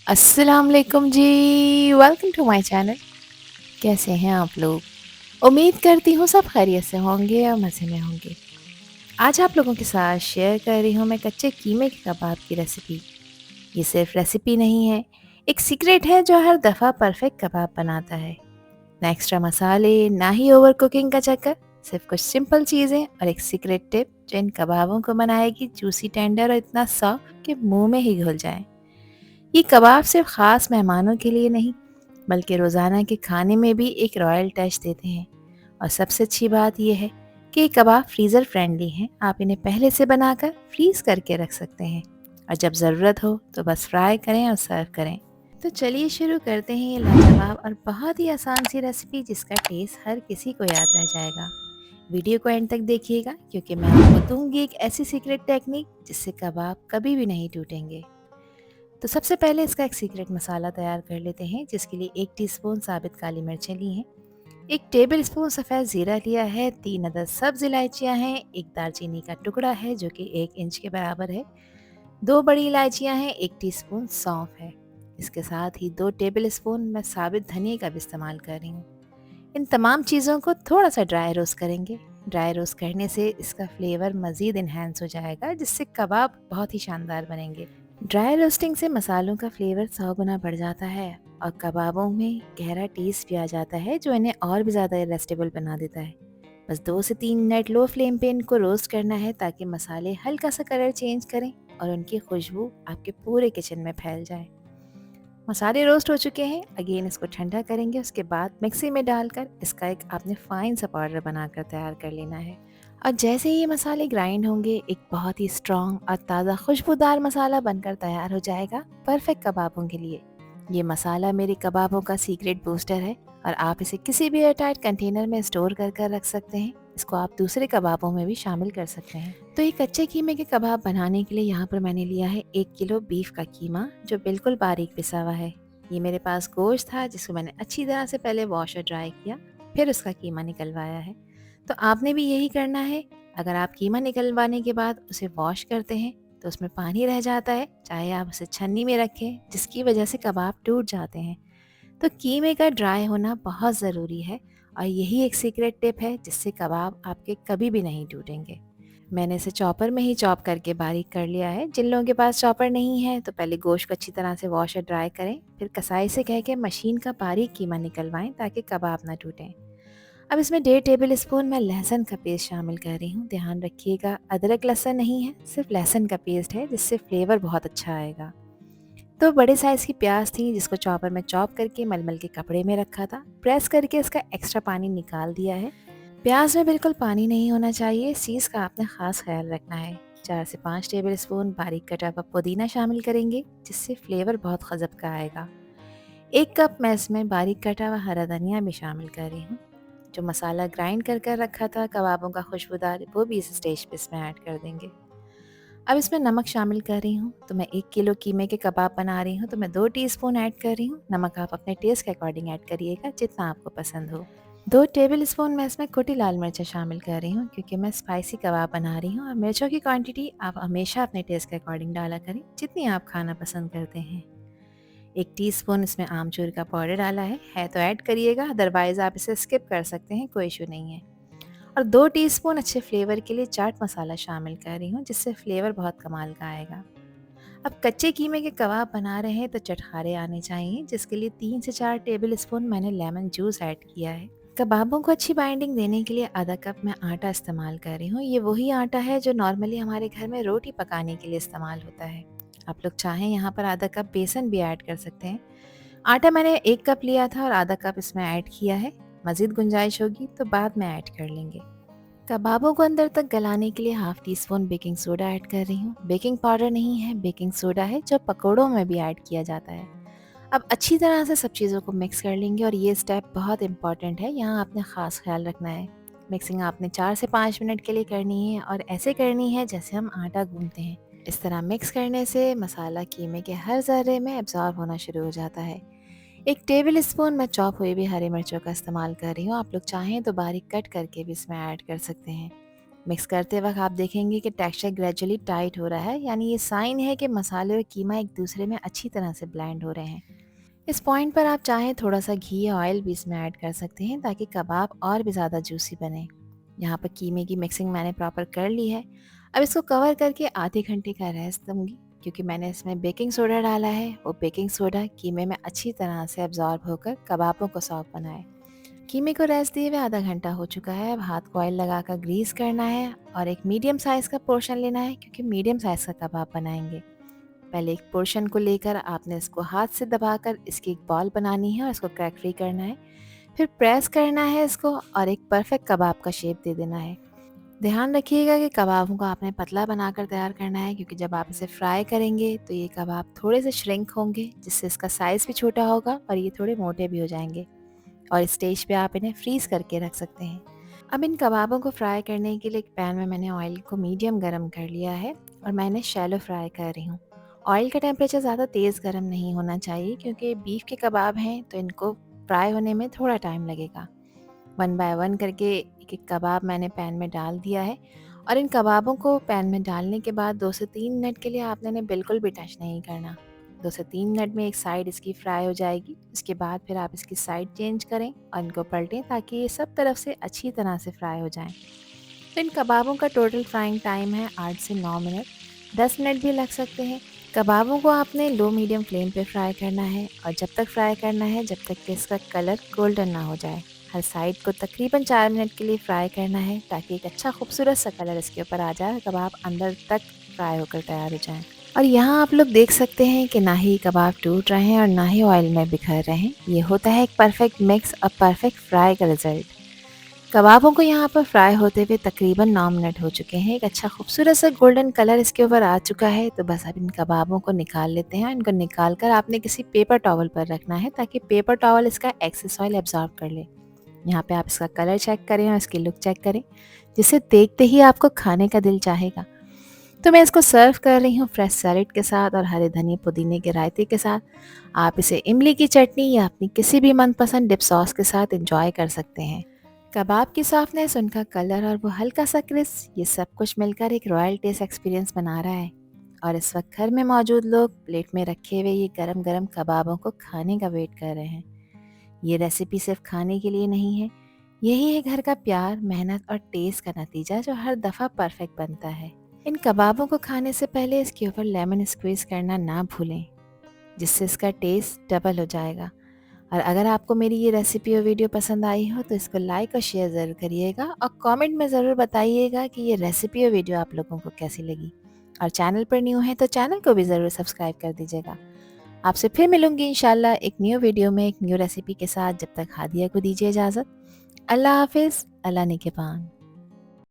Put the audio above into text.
अस्सलाम वालेकुम जी। Welcome to my channel. कैसे हैं आप लोग? उम्मीद करती हूँ सब खैरियत से होंगे और मज़े में होंगे। आज आप लोगों के साथ शेयर कर रही हूँ मैं कच्चे कीमे के कबाब की रेसिपी। ये सिर्फ रेसिपी नहीं है, एक सीक्रेट है जो हर दफ़ा परफेक्ट कबाब बनाता है। ना एक्स्ट्रा मसाले, ना ही ओवर कुकिंग का चक्कर, सिर्फ कुछ सिंपल चीज़ें और एक सीक्रेट टिप जो इन कबाबों को बनाएगी जूसी, टेंडर और इतना सॉफ्ट कि मुंह में ही घुल जाए। ये कबाब सिर्फ ख़ास मेहमानों के लिए नहीं, बल्कि रोज़ाना के खाने में भी एक रॉयल टच देते हैं। और सबसे अच्छी बात यह है कि ये कबाब फ्रीज़र फ्रेंडली हैं। आप इन्हें पहले से बनाकर फ्रीज़ करके रख सकते हैं और जब ज़रूरत हो तो बस फ्राई करें और सर्व करें। तो चलिए शुरू करते हैं ये लाजवाब और बहुत ही आसान सी रेसिपी जिसका टेस्ट हर किसी को याद रह जाएगा। वीडियो को एंड तक देखिएगा क्योंकि मैं आपको दूंगी एक ऐसी सीक्रेट टेक्निक जिससे कबाब कभी भी नहीं टूटेंगे। तो सबसे पहले इसका एक सीक्रेट मसाला तैयार कर लेते हैं, जिसके लिए 1 टीस्पून साबित काली मिर्चें ली हैं, 1 टेबल स्पून सफ़ेद ज़ीरा लिया है, 3 अदद सब्ज़ इलायचियाँ हैं, 1 दालचीनी का टुकड़ा है जो कि 1 इंच के बराबर है, 2 बड़ी इलायचियाँ हैं, 1 टीस्पून सौंफ है। इसके साथ ही 2 टेबल स्पून मैं साबित धनिया का भी इस्तेमाल कर रही हूँ। इन तमाम चीज़ों को थोड़ा सा ड्राई रोस्ट करेंगे। ड्राई रोस्ट करने से इसका फ्लेवर मज़ीद इन्हेंस हो जाएगा, जिससे कबाब बहुत ही शानदार बनेंगे। ड्राई रोस्टिंग से मसालों का फ्लेवर 100 गुना बढ़ जाता है और कबाबों में गहरा टेस्ट भी आ जाता है जो इन्हें और भी ज़्यादा इरेस्टेबल बना देता है। बस 2 से 3 मिनट लो फ्लेम पे इनको रोस्ट करना है ताकि मसाले हल्का सा कलर चेंज करें और उनकी खुशबू आपके पूरे किचन में फैल जाए। मसाले रोस्ट हो चुके हैं। अगेन इसको ठंडा करेंगे, उसके बाद मिक्सी में डालकर इसका एक आपने फाइन सा पाउडर बनाकर तैयार कर लेना है। और जैसे ही ये मसाले ग्राइंड होंगे एक बहुत ही स्ट्रॉन्ग और ताज़ा खुशबूदार मसाला बनकर तैयार हो जाएगा परफेक्ट कबाबों के लिए। ये मसाला मेरे कबाबों का सीक्रेट बूस्टर है और आप इसे किसी भी एयरटाइट कंटेनर में स्टोर कर रख सकते हैं। इसको आप दूसरे कबाबों में भी शामिल कर सकते हैं। तो ये कच्चे कीमे के कबाब बनाने के लिए यहाँ पर मैंने लिया है 1 किलो बीफ का कीमा जो बिल्कुल बारीक पिसा हुआ है। ये मेरे पास गोश्त था जिसको मैंने अच्छी तरह से पहले वॉश और ड्राई किया, फिर उसका कीमा निकलवाया है। तो आपने भी यही करना है। अगर आप कीमा निकलवाने के बाद उसे वॉश करते हैं तो उसमें पानी रह जाता है, चाहे आप उसे छन्नी में रखें, जिसकी वजह से कबाब टूट जाते हैं। तो कीमे का ड्राई होना बहुत ज़रूरी है और यही एक सीक्रेट टिप है जिससे कबाब आपके कभी भी नहीं टूटेंगे। मैंने इसे चॉपर में ही चॉप करके बारीक कर लिया है। जिन लोगों के पास चॉपर नहीं है तो पहले गोश्त को अच्छी तरह से वॉश और ड्राई करें, फिर कसाई से कह के मशीन का बारीक कीमा निकलवाएं ताकि कबाब ना टूटें। अब इसमें 1.5 टेबल स्पून मैं लहसुन का पेस्ट शामिल कर रही हूँ। ध्यान रखिएगा अदरक लहसुन नहीं है, सिर्फ लहसुन का पेस्ट है, जिससे फ्लेवर बहुत अच्छा आएगा। तो बड़े साइज़ की प्याज थी जिसको चॉपर में चॉप करके मलमल के कपड़े में रखा था, प्रेस करके इसका एक्स्ट्रा पानी निकाल दिया है। प्याज में बिल्कुल पानी नहीं होना चाहिए, इस चीज़ का आपने ख़ास ख्याल रखना है। 4 से 5 टेबल स्पून बारीक कटा हुआ पुदीना शामिल करेंगे, जिससे फ्लेवर बहुत गज़ब का आएगा। 1 कप मैं इसमें बारीक कटा हुआ हरा धनिया भी शामिल कर रही हूँ। जो मसाला ग्राइंड कर रखा था कबाबों का खुशबूदार, वो भी इस स्टेज पे इसमें ऐड कर देंगे। अब इसमें नमक शामिल कर रही हूँ। तो मैं 1 किलो कीमे के कबाब बना रही हूँ तो मैं 2 टीस्पून ऐड कर रही हूँ। नमक आप अपने टेस्ट के अकॉर्डिंग ऐड करिएगा, जितना आपको पसंद हो। 2 टेबल स्पून मैं इसमें कुटी लाल मिर्चें शामिल कर रही हूँ क्योंकि मैं स्पाइसी कबाब बना रही हूँ और मिर्चों की क्वांटिटी आप हमेशा अपने टेस्ट के अकॉर्डिंग डाला करें, जितनी आप खाना पसंद करते हैं। 1 टीस्पून इसमें आमचूर का पाउडर डाला है तो ऐड करिएगा, अदरवाइज़ आप इसे स्किप कर सकते हैं, कोई इशू नहीं है। और 2 टीस्पून अच्छे फ्लेवर के लिए चाट मसाला शामिल कर रही हूँ, जिससे फ्लेवर बहुत कमाल का आएगा। अब कच्चे कीमे के कबाब बना रहे हैं तो चटखारे आने चाहिए, जिसके लिए 3 से 4 टेबल स्पून मैंने लेमन जूस ऐड किया है। कबाबों को अच्छी बाइंडिंग देने के लिए आधा कप मैं आटा इस्तेमाल कर रही हूँ। ये वही आटा है जो नॉर्मली हमारे घर में रोटी पकाने के लिए इस्तेमाल होता है। आप लोग चाहें यहाँ पर आधा कप बेसन भी ऐड कर सकते हैं। आटा मैंने 1 कप लिया था और आधा कप इसमें ऐड किया है। मज़ीद गुंजाइश होगी तो बाद में ऐड कर लेंगे। कबाबों को अंदर तक गलाने के लिए half tea spoon baking soda add कर रही हूँ। बेकिंग पाउडर नहीं है, बेकिंग सोडा है जो पकौड़ों में भी ऐड किया जाता है। अब अच्छी तरह से सब चीज़ों को मिक्स कर लेंगे और ये स्टेप बहुत इंपॉर्टेंट है, यहाँ आपने ख़ास ख्याल रखना है। मिक्सिंग आपने 4 से 5 मिनट के लिए करनी है और ऐसे करनी है जैसे हम आटा गूंथते हैं। इस तरह मिक्स करने से मसाला कीमे के हर ज़र्रे में एब्जॉर्ब होना शुरू हो जाता है। 1 टेबल स्पून मैं चॉप हुई भी हरी मिर्चों का इस्तेमाल कर रही हूँ। आप लोग चाहें तो बारीक कट करके भी इसमें ऐड कर सकते हैं। मिक्स करते वक्त आप देखेंगे कि टेक्सचर ग्रेजुअली टाइट हो रहा है, यानी ये साइन है कि मसाले और कीमा एक दूसरे में अच्छी तरह से ब्लेंड हो रहे हैं। इस पॉइंट पर आप चाहें थोड़ा सा घी या ऑयल भी इसमें ऐड कर सकते हैं ताकि कबाब और भी ज़्यादा जूसी बने। यहाँ पर कीमे की मिक्सिंग मैंने प्रॉपर कर ली है। अब इसको कवर करके आधे घंटे का रेस्ट दूंगी, क्योंकि मैंने इसमें बेकिंग सोडा डाला है। वो बेकिंग सोडा कीमे में अच्छी तरह से अब्जॉर्ब होकर कबाबों को सॉफ्ट बनाए। कीमे को रेस्ट दिए हुए आधा घंटा हो चुका है। अब हाथ को ऑयल लगाकर ग्रीस करना है और एक मीडियम साइज़ का पोर्शन लेना है, क्योंकि मीडियम साइज़ का कबाब बनाएंगे। पहले एक पोर्शन को लेकर आपने इसको हाथ से दबाकर इसकी एक बॉल बनानी है और इसको क्रैक फ्री करना है। फिर प्रेस करना है इसको और एक परफेक्ट कबाब का शेप दे देना है। ध्यान रखिएगा कि कबाबों को आपने पतला बनाकर तैयार करना है, क्योंकि जब आप इसे फ्राई करेंगे तो ये कबाब थोड़े से श्रिंक होंगे, जिससे इसका साइज़ भी छोटा होगा और ये थोड़े मोटे भी हो जाएंगे। और इस स्टेज पे आप इन्हें फ्रीज़ करके रख सकते हैं। अब इन कबाबों को फ्राई करने के लिए एक पैन में मैंने ऑयल को मीडियम गरम कर लिया है और मैं इन्हें शैलो फ्राई कर रही हूँ। ऑयल का टेम्परेचर ज़्यादा तेज़ गरम नहीं होना चाहिए, क्योंकि बीफ के कबाब हैं तो इनको फ्राई होने में थोड़ा टाइम लगेगा। वन बाय वन करके एक एक कबाब मैंने पैन में डाल दिया है और इन कबाबों को पैन में डालने के बाद 2 से 3 मिनट के लिए आपने इन्हें बिल्कुल भी टच नहीं करना। 2 से 3 मिनट में एक साइड इसकी फ्राई हो जाएगी। उसके बाद फिर आप इसकी साइड चेंज करें और इनको पलटें ताकि ये सब तरफ से अच्छी तरह से फ्राई हो जाएं। तो इन कबाबों का टोटल फ्राइंग टाइम है 8 से 9 मिनट, 10 मिनट भी लग सकते हैं। कबाबों को आपने लो मीडियम फ्लेम पे फ्राई करना है और जब तक फ्राई करना है जब तक कि इसका कलर गोल्डन ना हो जाए। हर साइड को तकरीबन 4 मिनट के लिए फ्राई करना है ताकि एक अच्छा खूबसूरत सा कलर इसके ऊपर आ जाए, कबाब अंदर तक फ्राई होकर तैयार हो जाए। और यहाँ आप लोग देख सकते हैं कि ना ही कबाब टूट रहे हैं और ना ही ऑयल में बिखर रहे हैं। ये होता है एक परफेक्ट मिक्स और परफेक्ट फ्राई का रिजल्ट। कबाबों को यहाँ पर फ्राई होते हुए तकरीबन 9 मिनट हो चुके हैं। एक अच्छा खूबसूरत सा गोल्डन कलर इसके ऊपर आ चुका है। तो बस अब इन कबाबों को निकाल लेते हैं। इनको निकाल कर आपने किसी पेपर टॉवल पर रखना है ताकि पेपर टॉवल इसका एक्सेस ऑयल एब्जॉर्ब कर ले। यहाँ पे आप इसका कलर चेक करें और इसकी लुक चेक करें, जिसे देखते ही आपको खाने का दिल चाहेगा। तो मैं इसको सर्व कर रही हूँ फ्रेश सैलेड के साथ और हरे धनिया पुदीने के रायते के साथ। आप इसे इमली की चटनी या अपनी किसी भी मनपसंद डिप सॉस के साथ एंजॉय कर सकते हैं। कबाब की सॉफ्टनेस, उनका कलर और वो हल्का सा क्रिस्प, ये सब कुछ मिलकर एक रॉयल टेस्ट एक्सपीरियंस बना रहा है। और इस वक्त घर में मौजूद लोग प्लेट में रखे हुए ये गरम गरम कबाबों को खाने का वेट कर रहे हैं। ये रेसिपी सिर्फ खाने के लिए नहीं है, यही है घर का प्यार, मेहनत और टेस्ट का नतीजा जो हर दफ़ा परफेक्ट बनता है। इन कबाबों को खाने से पहले इसके ऊपर लेमन स्क्वीज करना ना भूलें, जिससे इसका टेस्ट डबल हो जाएगा। और अगर आपको मेरी ये रेसिपी और वीडियो पसंद आई हो तो इसको लाइक और शेयर ज़रूर करिएगा और कमेंट में ज़रूर बताइएगा कि ये रेसिपी और वीडियो आप लोगों को कैसी लगी। और चैनल पर न्यू है तो चैनल को भी ज़रूर सब्सक्राइब कर दीजिएगा। आपसे फिर मिलूंगी इंशाल्लाह एक न्यू वीडियो में एक न्यू रेसिपी के साथ। जब तक हादिया को दीजिए इजाज़त। अल्लाह हाफिज़, अल्लाह निगहबान।